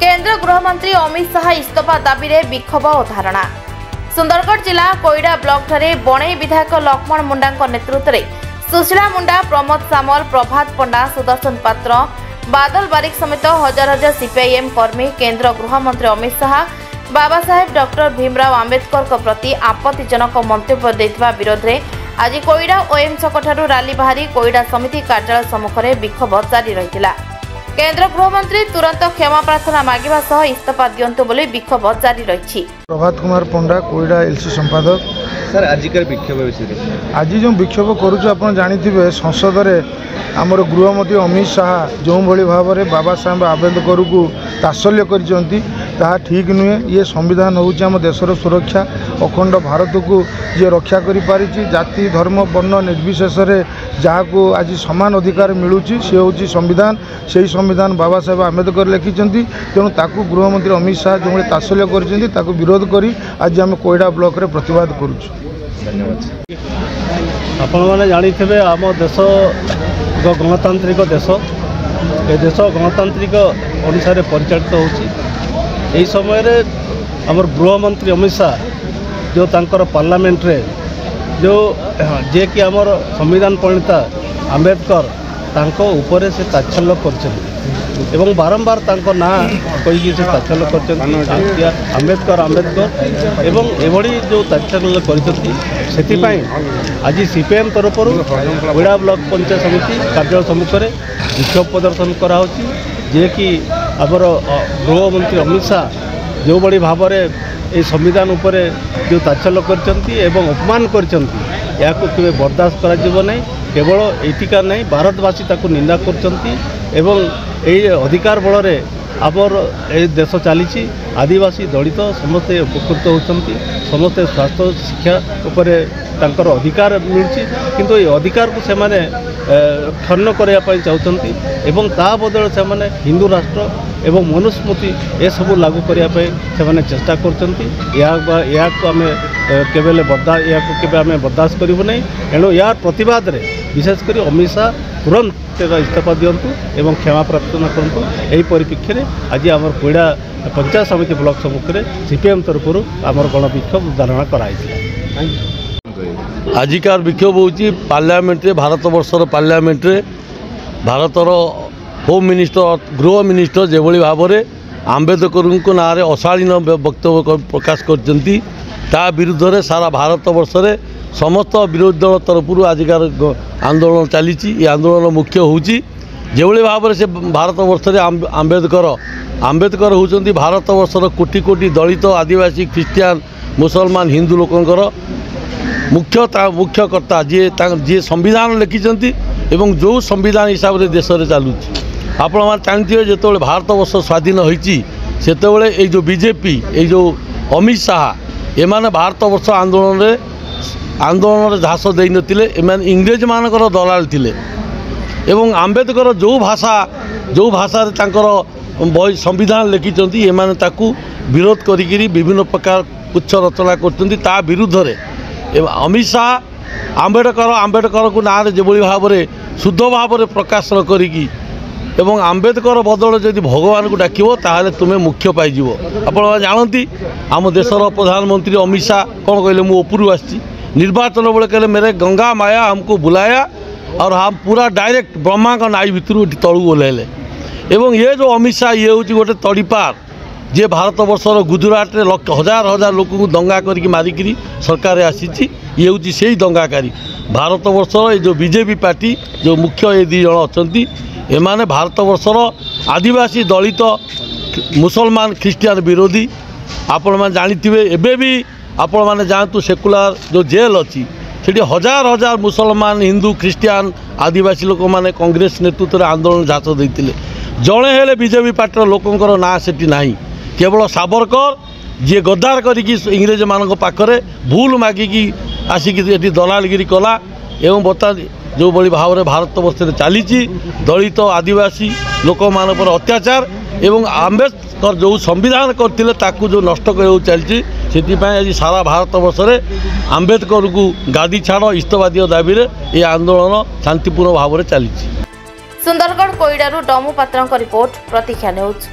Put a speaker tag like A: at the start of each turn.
A: केंद्र गृहमंत्री अमित शाह इस्तीफा दाबी रे विक्षोभ और धारणा। सुंदरगढ़ जिला कोईडा ब्लॉक ठारे बणई विधायक लक्ष्मण मुंडा नेतृत्व में सुशीला मुंडा, प्रमोद सामल, प्रभात पंडा, सुदर्शन पात्र, बादल बारिक समेत हजार हजार सीपीआईएम कर्मी केंद्र गृहमंत्री अमित शाह बाबा साहेब डॉक्टर भीमराव आंबेडकर प्रति आपत्तिजनक मंतव्य देथिबा विरोध में आज कोईडा ओएम छकठारु रैली बाहरी कोईडा समिति कार्यालय सम्मुख में विक्षोभ जारी रहितिला। केंद्र गृहमंत्री तुरंत क्षमा प्रार्थना मागिबा सह इस्तीफा दियंतु बोली विक्षोभ जारी रही।
B: प्रभात कुमार पंडा कोईडा एलसी संपादक।
C: सर आजिकार विक्षोभ विषय
B: आज जो विक्षोभ करुछु आपण जानिथिबे संसद रे आमर गृहमंत्री अमित शाह जो भली भाव में बाबा साहेब आंबेडकर को तात्सल्य करिसंती ताहा ठीक नुहे। ये संविधान होउछि आम देशर सुरक्षा अखंड भारत को जे रक्षा करि पारिछि जाति धर्म वर्ण निर्विशेष जहाँ को आज समान अधिकार मिलूची सी हूँ संविधान। से संविधान बाबा साहेब आंबेडकर लिखिं तेणु ताकू गृहमंत्री अमित शाह जो तात्सल्य कर विरोध करी आज आम कोईडा ब्लॉक रे प्रतिवाद करुछु।
C: धन्यवाद।
D: आपण मैंने जानी आम देश गणतांत्रिक देश ए देश गणतांत्रिक अनुसार परिचालित होची। समय रे आमर गृहमंत्री अमित शाह जो तांकर पार्लियामेंट रे जो जे कि आमर संविधान प्रणेता आंबेडकर तांको ऊपर से तात्सल्य कर बारंबार तांको ना कहीकि से तात्सल्य कर आंबेडकर आंबेडकर एवं एभली जो तात्सल्य कर आज सीपीएम तरफ कोईडा ब्लॉक पंचायत समिति कार्यालय सम्मुख में विक्षोभ प्रदर्शन कराउछि जे कि आमर गृहमंत्री अमित शाह जो बड़ी भाव में संविधान उपर जो तात्सल्य कर अपमान कर केवे बर्दाश्त करा नहीं। केवल एटिका नहीं भारतवासी ताकू निंदा कर अधिकार बल आमर ए देश चली आदिवासी दलित समस्ते उपकृत होती समस्ते स्वास्थ्य शिक्षा उपरे तांकर अधिकार मिलूँ किंतु ये अधिकार को सेमाने खनन करने चाहते एवं ता बदल से हिंदू राष्ट्र एवं मनुस्मृति ए सब लागू करने चेष्टा करमें बर्दाश्त करूँ नहीं। एणु यार प्रतिवाद रे विशेषकर अमित शाह तुरंत इस्तीफा दिंतु एवं क्षमा प्रार्थना करूँ। यही परिप्रेक्षी में आज आम कोईडा पंचायत समिति ब्लॉक सम्मुख में सीपीएम तरफ आमर गण विक्षोभ धारणा कराई।
E: आजिकार विक्षोभ होची पार्लियामेंट रे भारत वर्षर पार्लियामेंट रे भारतर होम मिनिस्टर गृह मिनिस्टर जो भाव में आंबेडकर को ना अशालीन वक्तव्य प्रकाश करती ता विरुद्ध रे सारा भारत वर्ष रे समस्त विरोधी दल तरफ आजिकार आंदोलन चली। ये आंदोलन मुख्य होची जो भाव में से भारत वर्ष रे आंबेडकर होउचंती भारत वर्षर कोटी कोटी दलित आदिवासी क्रिश्चियन मुसलमान हिंदू लोकंकर मुख्यकर्ता जी संविधान लिखिं एवं जो संविधान हिसाब से देश में चलुँ। आपण मैंने जानते जो भारत वर्ष स्वाधीन होती से जो बीजेपी ये जो अमित शाह एमाने भारत वर्ष आंदोलन झास दे नथिले इंग्रेज मानकर दलाल थिले एवं आंबेडकर जो भाषा संविधान लिखिं एमाने ताकू विरोध करी विभिन्न प्रकार पुच्छ रचना कर विरुद्ध रे अमित शाह आंबेडकर को ना जो भाव में शुद्ध भाव में प्रकाश करी एवं आंबेडकर बदल जदि भगवान को डाक ताहले तुम्हें मुख्य पाइज। आप जानती आम देशर प्रधानमंत्री अमित शाह कौन कहले मु ऊपर आसी निर्वाचन बेले कहले मेरे गंगा माया हमको बुलाया और हम पूरा डायरेक्ट ब्रह्मा का नाई भितर तलू ओह्लैले एवं ये जो अमित शाह ये हूँ गोटे तड़ीपार जे भारत वर्षर गुजरात रे हजार हजार लोक को दंगा करके मारिकी सरकार आसी ये हूँ से ही दंगाकारी भारत वर्षर जो बीजेपी पार्टी जो मुख्य ये दी जन अच्छा एमाने भारत वर्षर आदिवासी दलित मुसलमान ख्रीस्टियान विरोधी। आपण मैंने जानिथिबे एबे भी आपण मैंने जानतु सेकुलर जो जेल अच्छी सेठी हजार हजार मुसलमान हिंदू ख्रीस्टियान आदिवासी लोक मैंने कांग्रेस नेतृत्व में आंदोलन झास देते जड़े हेले बीजेपी पार्टी लोकंर ना सेठी नाही केवल सावरकर जी गद्दार करिकी इंग्रेज मान पाखरे भूल मागिकी आसिकी दलालगिरी कला एवं बता जो बड़ी भाव में भारत वर्ष में चली दलित आदिवासी लोक मान पर अत्याचार एवं आंबेडकर जो संविधान करते ताकू जो नष्ट कर चलती आज सारा भारत वर्ष में आंबेडकर को गादी छाड़ इस्तीफा दियो दाबी ये आंदोलन शांतिपूर्ण भाव में चली।
A: सुंदरगढ़ कोईडारू डमू पात्रଙ୍କ रिपोर्ट प्रतीक्षा न्यूज।